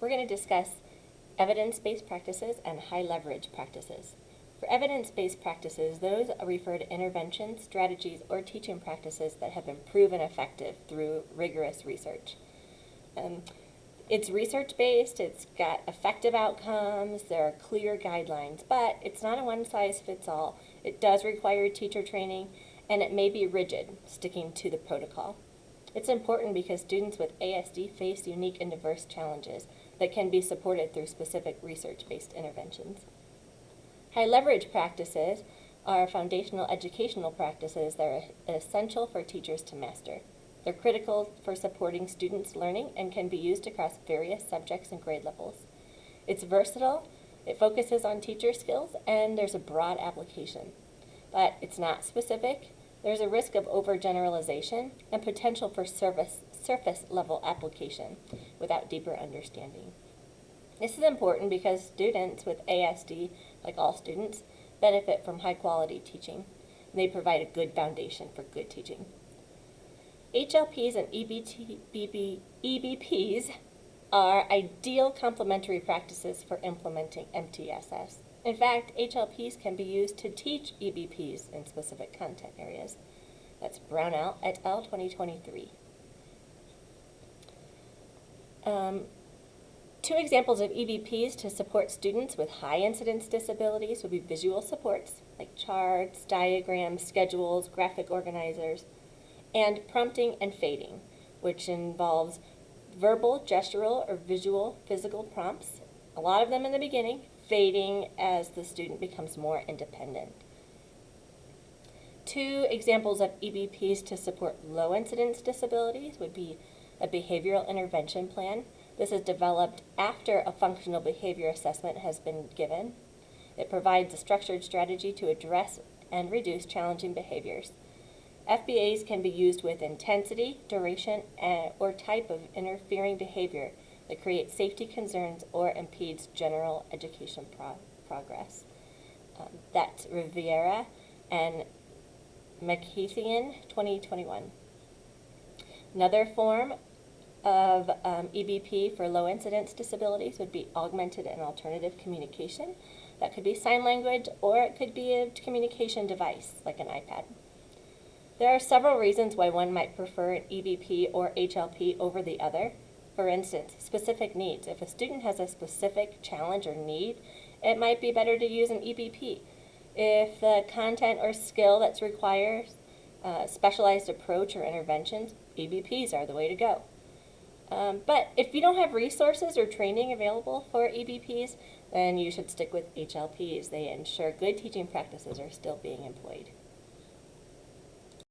we're going to discuss evidence-based practices and high-leverage practices. For evidence-based practices, those refer to interventions, strategies, or teaching practices that have been proven effective through rigorous research. It's research-based, it's got effective outcomes, there are clear guidelines, but it's not a one-size-fits-all. It does require teacher training, and it may be rigid, sticking to the protocol. It's important because students with ASD face unique and diverse challenges that can be supported through specific research-based interventions. High leverage practices are foundational educational practices that are essential for teachers to master. They're critical for supporting students' learning and can be used across various subjects and grade levels. It's versatile, it focuses on teacher skills, and there's a broad application. But it's not specific. There's a risk of overgeneralization and potential for surface level application without deeper understanding. This is important because students with ASD, like all students, benefit from high quality teaching. They provide a good foundation for good teaching. HLPs and EBPs are ideal complementary practices for implementing MTSS. In fact, HLPs can be used to teach EBPs in specific content areas. That's Brownell et al. 2023. Two examples of EBPs to support students with high incidence disabilities would be visual supports, like charts, diagrams, schedules, graphic organizers, and prompting and fading, which involves verbal, gestural, or visual physical prompts, a lot of them in the beginning, fading as the student becomes more independent. Two examples of EBPs to support low incidence disabilities would be a behavioral intervention plan. This is developed after a functional behavior assessment has been given. It provides a structured strategy to address and reduce challenging behaviors. FBAs can be used with intensity, duration, or type of interfering behavior that creates safety concerns or impedes general education progress. That's Rivera and McKeithian, 2021. Another form of EBP for low incidence disabilities would be augmented and alternative communication. That could be sign language, or it could be a communication device like an iPad. There are several reasons why one might prefer an EBP or HLP over the other. For instance, specific needs. If a student has a specific challenge or need, it might be better to use an EBP. If the content or skill that's requires specialized approach or interventions, EBPs are the way to go. But if you don't have resources or training available for EBPs, then you should stick with HLPs. They ensure good teaching practices are still being employed.